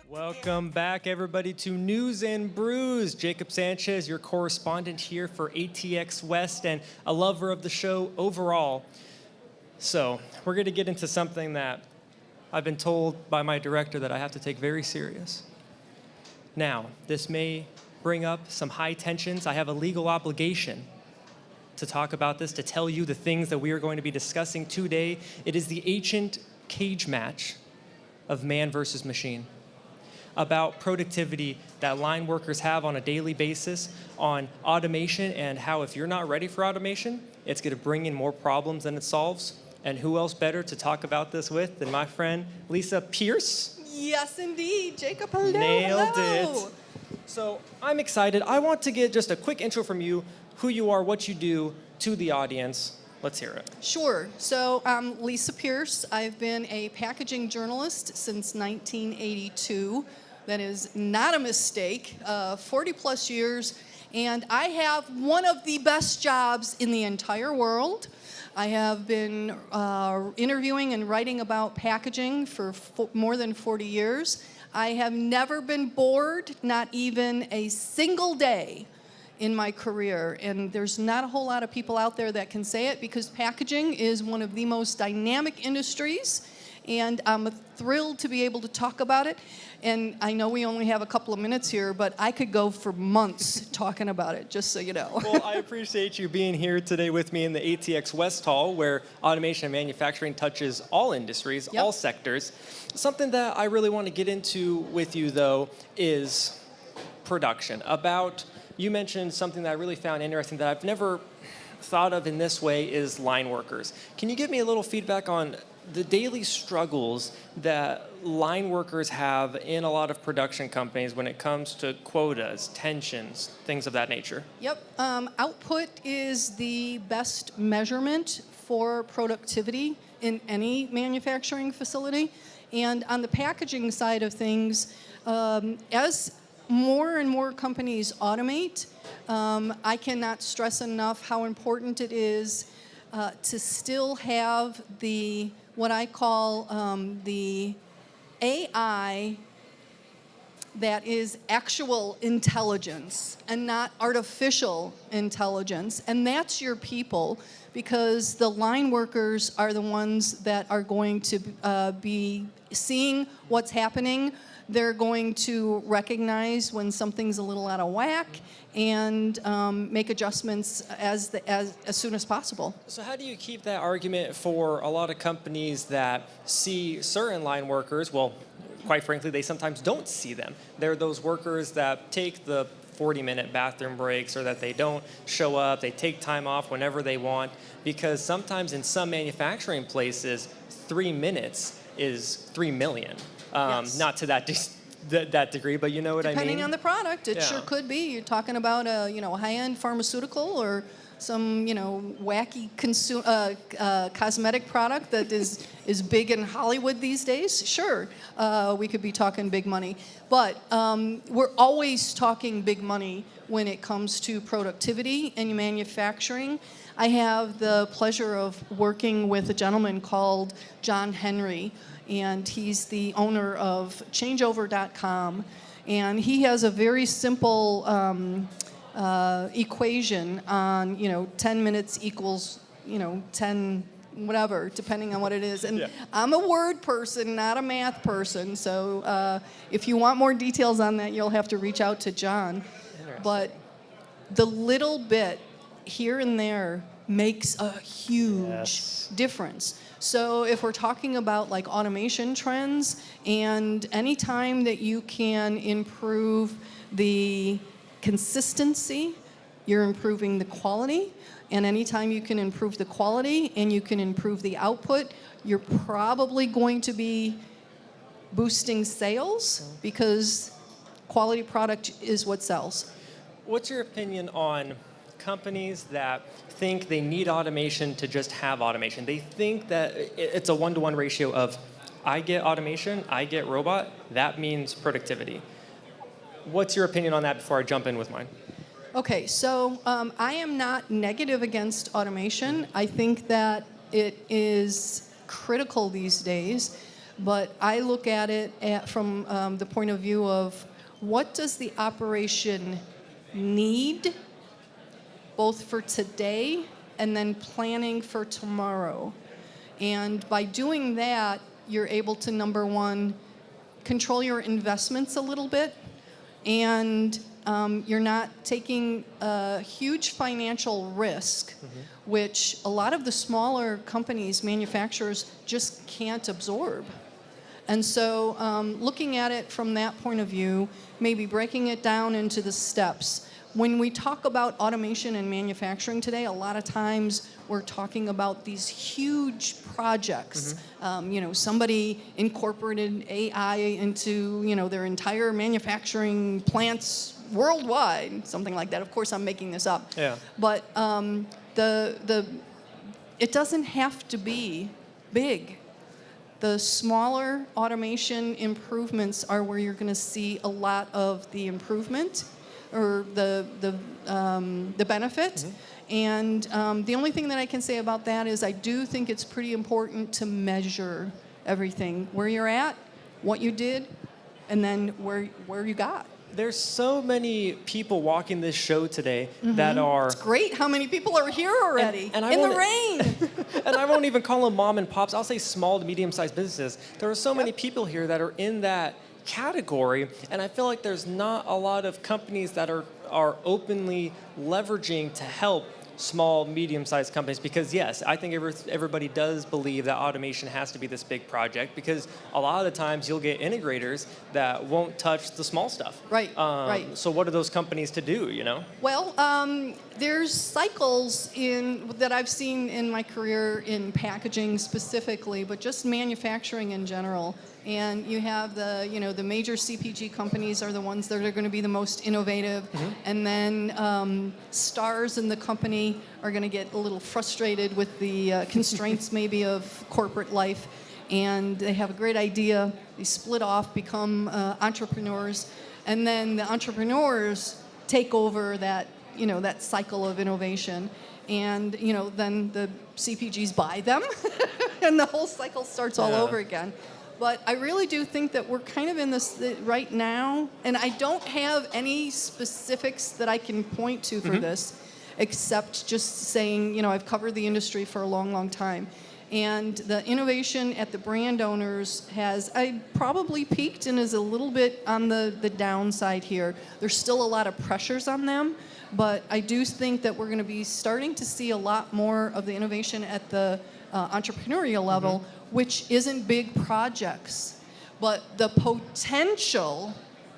Welcome back, everybody, to News and Brews. Jacob Sanchez, your correspondent here for ATX West and a lover of the show overall. So we're going to get into something that I've been told by my director that I have to take very serious. Now, this may bring up some high tensions. I have a legal obligation to talk about this, to tell you the things that we are going to be discussing today. It is the ancient cage match of man versus machine, about productivity that line workers have on a daily basis, on automation and how if you're not ready for automation, it's going to bring in more problems than it solves. And who else better to talk about this with than my friend Lisa Pierce? Yes, indeed. Jacob, hello. Nailed hello. it. So I'm excited. I want to get just a quick intro from you, who you are, what you do, to the audience. Let's hear it. Sure. So I'm Lisa Pierce. I've been a packaging journalist since 1982. That is not a mistake, 40 plus years. And I have one of the best jobs in the entire world. I have been interviewing and writing about packaging for more than 40 years. I have never been bored, not even a single day in my career. And there's not a whole lot of people out there that can say it because packaging is one of the most dynamic industries. And I'm thrilled to be able to talk about it. And I know we only have a couple of minutes here, but I could go for months talking about it, just so you know. Well, I appreciate you being here today with me in the ATX West Hall, where automation and manufacturing touches all industries, all sectors. Something that I really want to get into with you, though, is production. You mentioned something that I really found interesting that I've never thought of in this way is line workers. Can you give me a little feedback on the daily struggles that line workers have in a lot of production companies when it comes to quotas, tensions, things of that nature? Yep. Output is the best measurement for productivity in any manufacturing facility. And on the packaging side of things, as more and more companies automate, I cannot stress enough how important it is to still have what I call the AI that is actual intelligence and not artificial intelligence. And that's your people, because the line workers are the ones that are going to be seeing what's happening. They're going to recognize when something's a little out of whack and make adjustments as soon as possible. So how do you keep that argument for a lot of companies that see certain line workers, well, quite frankly, they sometimes don't see them. They're those workers that take the 40-minute bathroom breaks, or that they don't show up, they take time off whenever they want, because sometimes in some manufacturing places, 3 minutes is 3 million. Yes. Not to that degree, but you know what I mean? Depending on the product, it sure could be. You're talking about a high-end pharmaceutical or some wacky cosmetic product that is big in Hollywood these days. Sure, we could be talking big money, but we're always talking big money when it comes to productivity and manufacturing. I have the pleasure of working with a gentleman called John Henry, and he's the owner of changeover.com, and he has a very simple equation on 10 minutes equals 10 whatever, depending on what it is. And I'm a word person, not a math person, so if you want more details on that, you'll have to reach out to John. But the little bit here and there makes a huge difference. So if we're talking about like automation trends, and anytime that you can improve the consistency, you're improving the quality. And anytime you can improve the quality and you can improve the output, you're probably going to be boosting sales, because quality product is what sells. What's your opinion on companies that think they need automation to just have automation? They think that it's a 1-to-1 ratio of I get automation, I get robot, that means productivity. What's your opinion on that before I jump in with mine? Okay, so I am not negative against automation. I think that it is critical these days. But I look at it from the point of view of what does the operation need, both for today and then planning for tomorrow. And by doing that, you're able to, number one, control your investments a little bit, and you're not taking a huge financial risk, which a lot of the smaller companies, manufacturers, just can't absorb. And so looking at it from that point of view, maybe breaking it down into the steps. When we talk about automation in manufacturing today, a lot of times we're talking about these huge projects. Somebody incorporated AI into, their entire manufacturing plants worldwide, something like that. Of course, I'm making this up. Yeah. But it doesn't have to be big. The smaller automation improvements are where you're going to see a lot of the improvement or the benefit. And the only thing that I can say about that is I do think it's pretty important to measure everything, where you're at, what you did, and then where you got. There's so many people walking this show today that are... It's great how many people are here already, and in the rain. And I won't even call them mom and pops. I'll say small to medium-sized businesses. There are so many people here that are in that category, and I feel like there's not a lot of companies that are openly leveraging to help small, medium-sized companies, because yes, I think everybody does believe that automation has to be this big project, because a lot of the times you'll get integrators that won't touch the small stuff. Right, right. So what are those companies to do, Well, there's cycles that I've seen in my career in packaging specifically, but just manufacturing in general. And you have the major CPG companies are the ones that are going to be the most innovative, and then stars in the company are going to get a little frustrated with the constraints maybe of corporate life, and they have a great idea, they split off, become entrepreneurs, and then the entrepreneurs take over that cycle of innovation, and then the CPGs buy them, and the whole cycle starts all over again. But I really do think that we're kind of in this right now, and I don't have any specifics that I can point to for this, except just saying, I've covered the industry for a long, long time. And the innovation at the brand owners I probably peaked and is a little bit on the downside here. There's still a lot of pressures on them, but I do think that we're going to be starting to see a lot more of the innovation at the entrepreneurial level, which isn't big projects, but the potential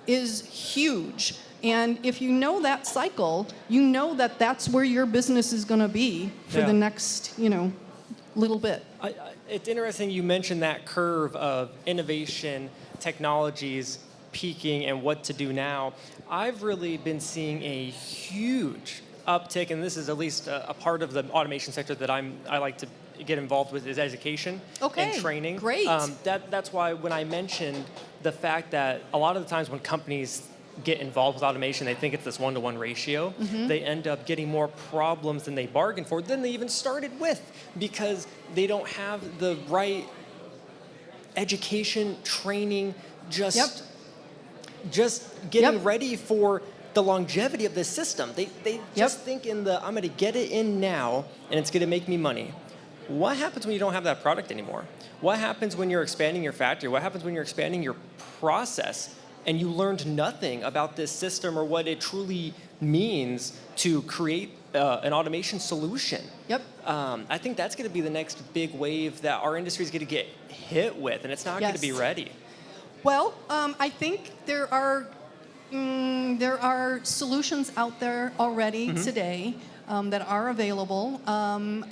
is huge. And if you know that cycle, you know that that's where your business is going to be for the next, little bit. It's interesting you mentioned that curve of innovation, technologies peaking, and what to do now. I've really been seeing a huge uptick, and this is at least a part of the automation sector that I like to get involved with, is education and training. Great. That's why when I mentioned the fact that a lot of the times when companies get involved with automation, they think it's this 1-to-1 ratio. They end up getting more problems than they bargained for, than they even started with, because they don't have the right education, training, just getting ready for the longevity of this system. They just think I'm going to get it in now, and it's going to make me money. What happens when you don't have that product anymore? What happens when you're expanding your factory? What happens when you're expanding your process and you learned nothing about this system or what it truly means to create an automation solution? I think that's going to be the next big wave that our industry is going to get hit with, and it's not going to be ready. Well, I think there are solutions out there already today that are available.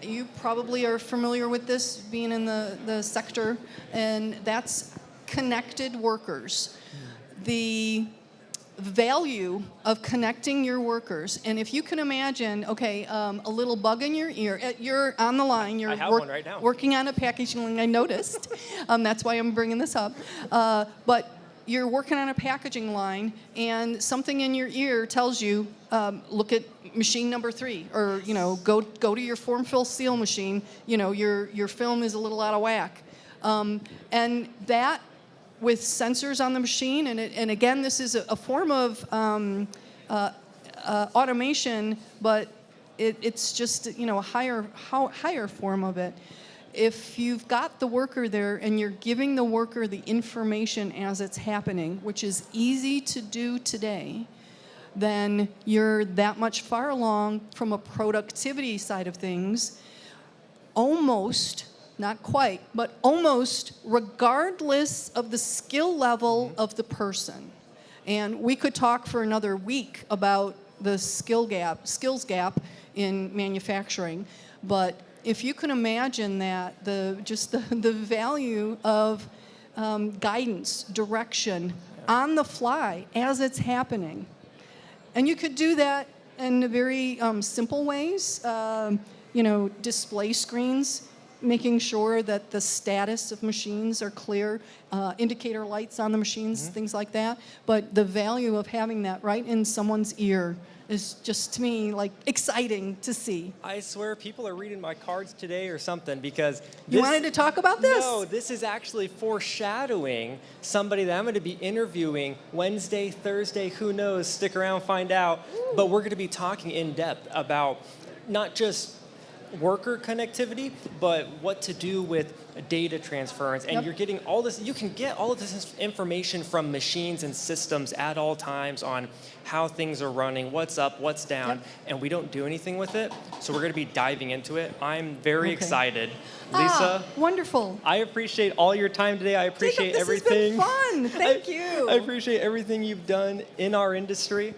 You probably are familiar with this, being in the sector, and that's connected workers. The value of connecting your workers, and if you can imagine, a little bug in your ear, you're on the line, you're I have one right now. working on a packaging line, I noticed. That's why I'm bringing this up. But you're working on a packaging line, and something in your ear tells you, look at machine number 3, or go to your form fill seal machine. Your film is a little out of whack. And that with sensors on the machine, and again, this is a form of automation, but it's just a higher form of it. If you've got the worker there and you're giving the worker the information as it's happening, which is easy to do today, then you're that much far along from a productivity side of things, almost, not quite, but almost regardless of the skill level of the person. And we could talk for another week about the skills gap in manufacturing, but if you can imagine that the value of guidance, direction on the fly as it's happening, and you could do that in very simple ways, display screens, making sure that the status of machines are clear, indicator lights on the machines, things like that. But the value of having that right in someone's ear is just, to me, like exciting to see. I swear people are reading my cards today or something because You wanted to talk about this? No, this is actually foreshadowing somebody that I'm going to be interviewing Wednesday, Thursday, who knows, stick around, find out. But we're going to be talking in depth about not just worker connectivity, but what to do with data transference. And you're getting all this, you can get all of this information from machines and systems at all times on how things are running, what's up, what's down, and we don't do anything with it. So we're going to be diving into it. I'm very excited. Lisa. Wonderful. I appreciate all your time today. I appreciate Jacob, everything. This has been fun. Thank you. I appreciate everything you've done in our industry.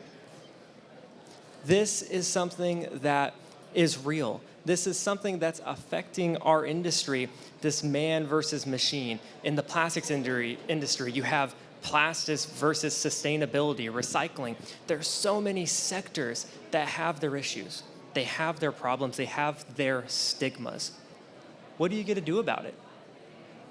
This is something that is real. This is something that's affecting our industry, this man versus machine. In the plastics industry, you have plastics versus sustainability, recycling. There's so many sectors that have their issues. They have their problems. They have their stigmas. What are you going to do about it?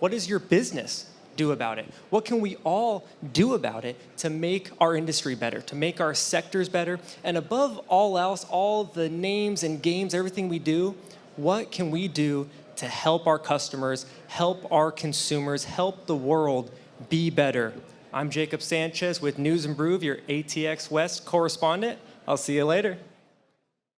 What does your business do about it? What can we all do about it to make our industry better, to make our sectors better? And above all else, all the names and games, everything we do, what can we do to help our customers, help our consumers, help the world be better? I'm Jacob Sanchez with News and Brew, your ATX West correspondent. I'll see you later.